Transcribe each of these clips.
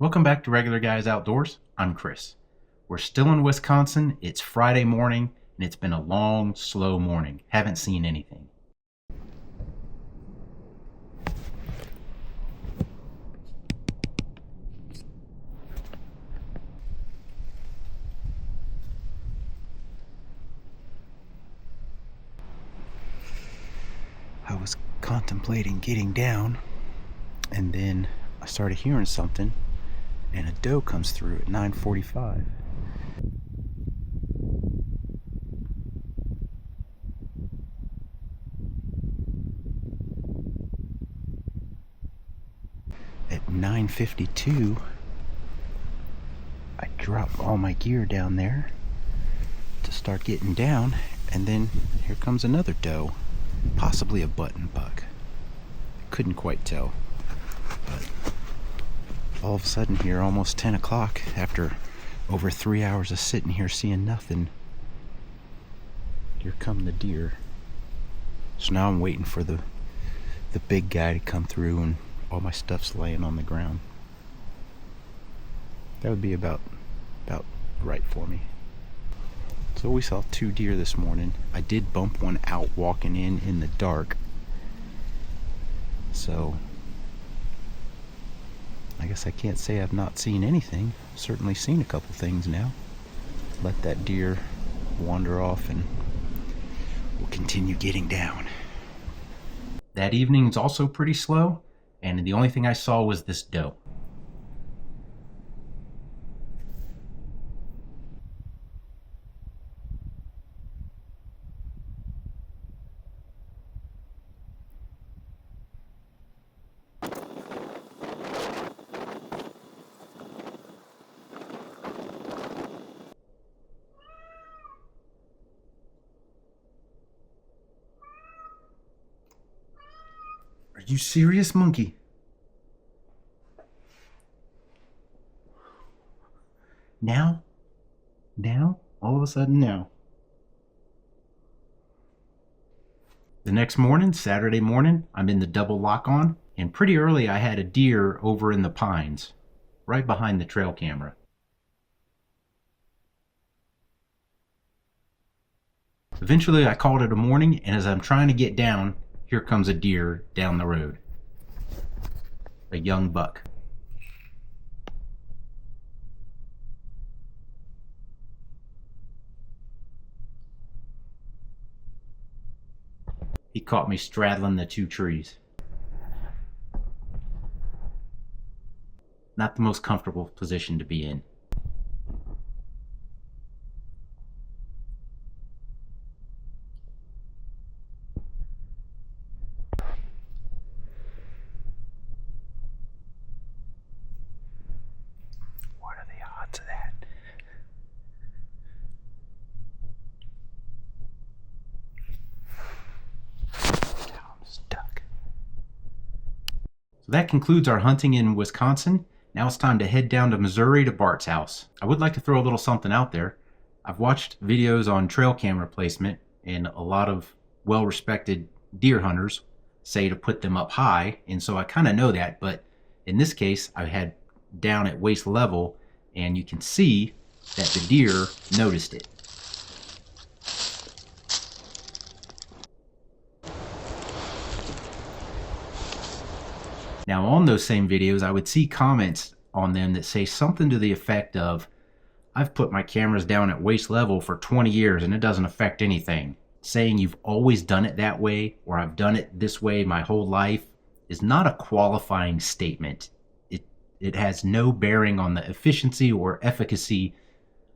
Welcome back to Regular Guys Outdoors. I'm Chris. We're still in Wisconsin. It's Friday morning, and it's been a long, slow morning. Haven't seen anything. I was contemplating getting down, and then I started hearing something, and a doe comes through at 9:45. At 9:52, I dropped all my gear down there to start getting down, and then here comes another doe, possibly a button buck. I couldn't quite tell, but all of a sudden here, almost 10 o'clock, after over 3 hours of sitting here seeing nothing, here come the deer. So now I'm waiting for the big guy to come through, and all my stuff's laying on the ground. That would be about right for me. So we saw 2 deer this morning. I did bump one out walking in the dark. So I guess I can't say I've not seen anything. Certainly seen a couple things now. Let that deer wander off and we'll continue getting down. That evening is also pretty slow, and the only thing I saw was this doe. Are you serious, monkey? Now? All of a sudden now. The next morning, Saturday morning, I'm in the double lock-on, and pretty early I had a deer over in the pines, right behind the trail camera. Eventually I called it a morning, and as I'm trying to get down, here comes a deer down the road. A young buck. He caught me straddling the 2 trees. Not the most comfortable position to be in. So that concludes our hunting in Wisconsin. Now it's time to head down to Missouri to Bart's house. I would like to throw a little something out there. I've watched videos on trail camera placement, and a lot of well-respected deer hunters say to put them up high, and so I kind of know that, but in this case I had down at waist level, and you can see that the deer noticed it. Now on those same videos, I would see comments on them that say something to the effect of, I've put my cameras down at waist level for 20 years and it doesn't affect anything. Saying you've always done it that way, or I've done it this way my whole life, is not a qualifying statement. It has no bearing on the efficiency or efficacy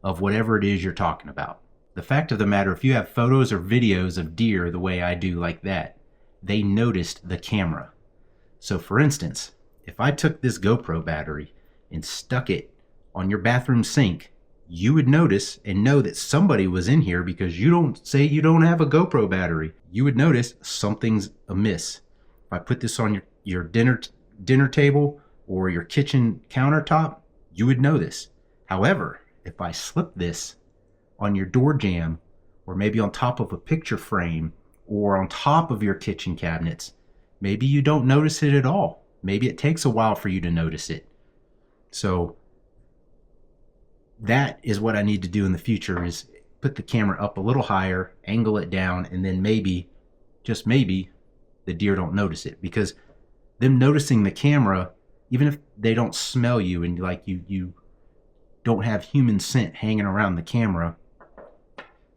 of whatever it is you're talking about. The fact of the matter, if you have photos or videos of deer the way I do like that, they noticed the camera. So for instance, if I took this GoPro battery and stuck it on your bathroom sink, you would notice and know that somebody was in here, because you don't say you don't have a GoPro battery. You would notice something's amiss. If I put this on your dinner table or your kitchen countertop, you would know this. However, if I slip this on your door jamb, or maybe on top of a picture frame, or on top of your kitchen cabinets, maybe you don't notice it at all. Maybe it takes a while for you to notice it. So that is what I need to do in the future, is put the camera up a little higher, angle it down, and then maybe, just maybe, the deer don't notice it. Because them noticing the camera, even if they don't smell you and like you don't have human scent hanging around the camera,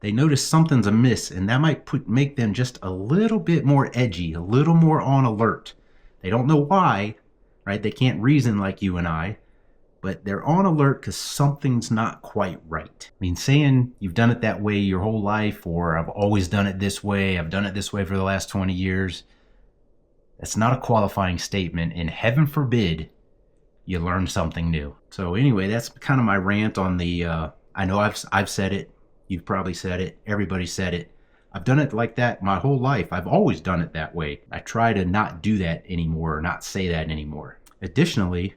they notice something's amiss, and that might make them just a little bit more edgy, a little more on alert. They don't know why, right? They can't reason like you and I, but they're on alert because something's not quite right. I mean, saying you've done it that way your whole life, or I've always done it this way, I've done it this way for the last 20 years, that's not a qualifying statement, and heaven forbid you learn something new. So anyway, that's kind of my rant on the, I know I've said it, you've probably said it, everybody said it. I've done it like that my whole life. I've always done it that way. I try to not do that anymore, or not say that anymore. Additionally,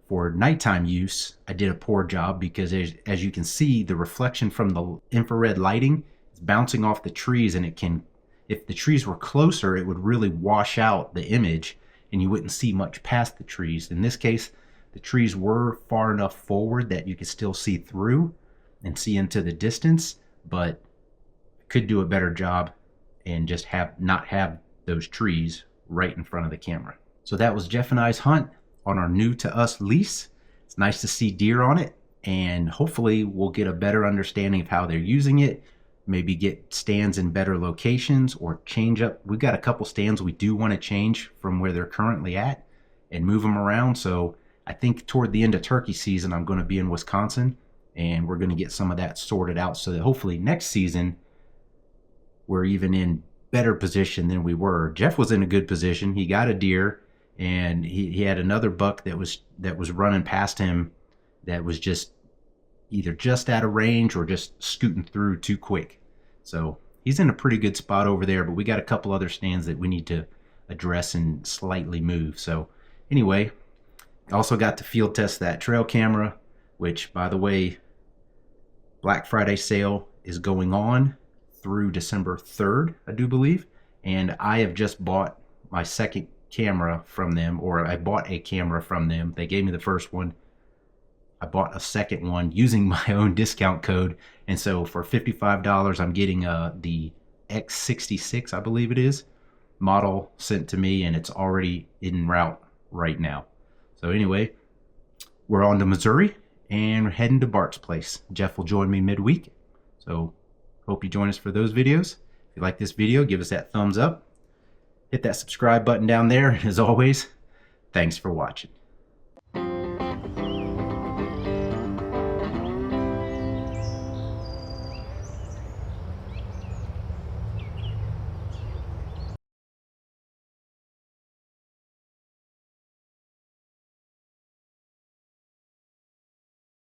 for nighttime use, I did a poor job because as you can see, the reflection from the infrared lighting is bouncing off the trees, and it can, if the trees were closer, it would really wash out the image and you wouldn't see much past the trees. In this case, the trees were far enough forward that you could still see through and see into the distance, but could do a better job and just not have those trees right in front of the camera. So that was Jeff and I's hunt on our new to us lease. It's nice to see deer on it, and hopefully we'll get a better understanding of how they're using it, maybe get stands in better locations, or change up. We've got a couple stands we do want to change from where they're currently at and move them around. So I think toward the end of turkey season, I'm going to be in Wisconsin, and we're going to get some of that sorted out so that hopefully next season we're even in better position than we were. Jeff was in a good position. He got a deer, and he had another buck that was running past him that was just either just out of range or just scooting through too quick. So he's in a pretty good spot over there, but we got a couple other stands that we need to address and slightly move. So anyway, also got to field test that trail camera, which, by the way, Black Friday sale is going on through December 3rd, I do believe. And I have just bought my second camera from them, or I bought a camera from them. They gave me the first one. I bought a second one using my own discount code. And so for $55, I'm getting the X66, I believe it is, model sent to me, and it's already en route right now. So anyway, we're on to Missouri, and we're heading to Bart's place. Jeff will join me midweek. So hope you join us for those videos. If you like this video, give us that thumbs up. Hit that subscribe button down there. As always, thanks for watching.